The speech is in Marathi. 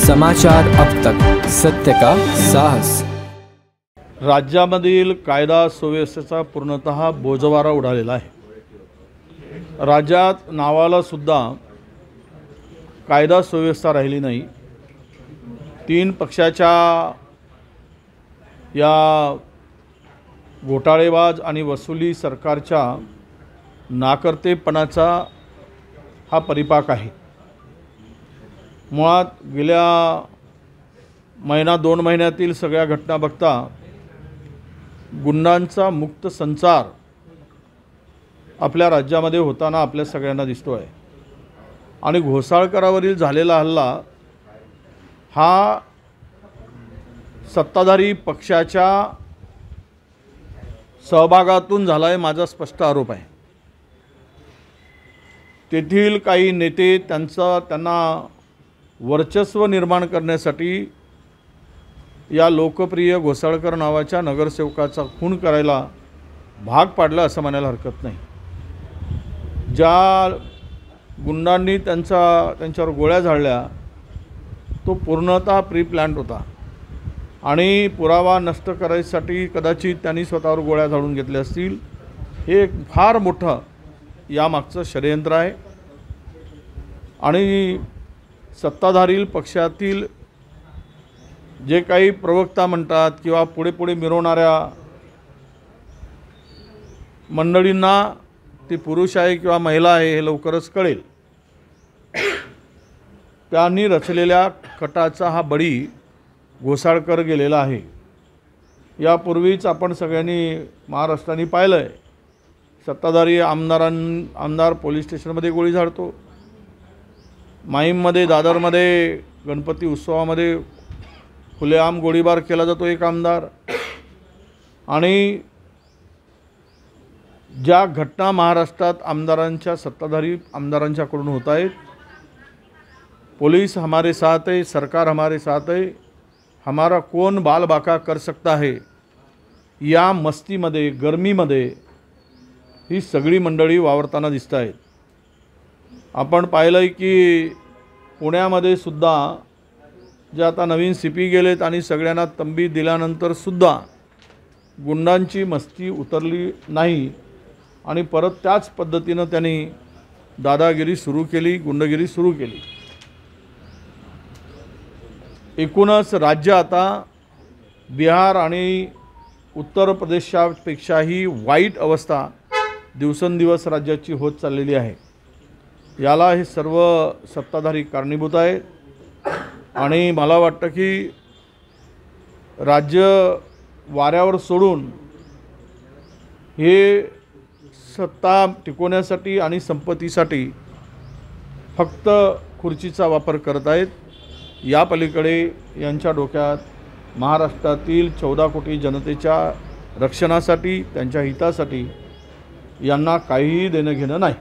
समाचार अब तक, सत्य का साहस। राज्यामधील कायदा सुव्यवस्थेचा पूर्णतः बोजवारा उडालेला आहे। राज्यात नावाला सुद्धा कायदा सुव्यवस्था राहिली नाही। तीन पक्षाच्या या घोटाळेबाज आणि वसुली सरकारच्या नाकर्तेपणाचा हा परिपाक आहे। मुळात गेल्या महिना 2 महिन्यातील सगळ्या घटना बघता गुंडांचा मुक्त संचार आपल्या राज्यामध्ये होताना आपल्या सगळ्यांना दिसतो आहे। आणि घोसाळकरावरील झालेला हल्ला हा सत्ताधारी पक्षाच्या सहभागातून झाला आहे, माझा स्पष्ट आरोप आहे। तेथील काही नेते त्यांना वर्चस्व निर्माण करण्यासाठी या लोकप्रिय घोसाळकर नावाच्या नगरसेवकाचा खून करायला भाग पाडला असं म्हणायला हरकत नाही। ज्या गुंडांनी त्यांच्यावर गोळ्या झाडल्या तो पूर्णतः प्री प्लॅन्ड होता आणि पुरावा नष्ट करायसाठी कदाचित त्यांनी स्वतःवर गोळ्या झाडून घेतल्या असतील। हे एक फार मोठं यामागचं षडयंत्र आहे। आणि सत्ताधारी पक्षातील जे काही प्रवक्ता म्हणतात किंवा पुढे मिरवणाऱ्या मंडळींना ती पुरुष आहे किंवा महिला आहे हे लवकरच कळेल। त्यांनी रचलेल्या कटाचा हा बळी घोसाळकर गेलेला आहे। यापूर्वीच आपण सगळ्यांनी महाराष्ट्राने पाहिलं आहे, सत्ताधारी आमदार पोलीस स्टेशनमध्ये गोळी झाडतो, माहीममध्ये दादरमध्ये गणपती उत्सवामध्ये खुलेआम गोळीबार केला जातो एक आमदार। आणि ज्या घटना महाराष्ट्रात आमदारांच्या सत्ताधारी आमदारांच्याकडून होत आहेत, पुलिस हमारे साथ है, सरकार हमारे साथ है, हमारा कौन बाल बाका कर सकता है, या मस्तीमध्ये गर्मीमध्ये ही सगळी मंडळी वावरताना दिसत आहेत। आपण पाहिलं आहे की पुण्यामध्ये सुद्धा जे आता नवीन सीपी गेलेत आणि सगळ्यांना तंबी दिल्यानंतर सुद्धा गुंडांची मस्ती उतरली नाही आणि परत त्याच पद्धतीनं त्यांनी दादागिरी सुरू केली, गुंडगिरी सुरू केली। एकूणच राज्य आता बिहार आणि उत्तर प्रदेशापेक्षाही वाईट अवस्था दिवसेंदिवस राज्याची होत चाललेली आहे। याला हे सर्व सत्ताधारी कारणीभूत आहेत। आणि मला वाटतं की राज्य वाऱ्यावर सोडून हे सत्ता टिकवण्यासाठी आणि संपत्तीसाठी फक्त खुर्चीचा वापर करत आहेत। या पलीकडे यांच्या डोक्यात महाराष्ट्रातील 14 कोटी जनतेच्या रक्षणासाठी, त्यांच्या हितासाठी यांना काहीही देणं घेणं नाही।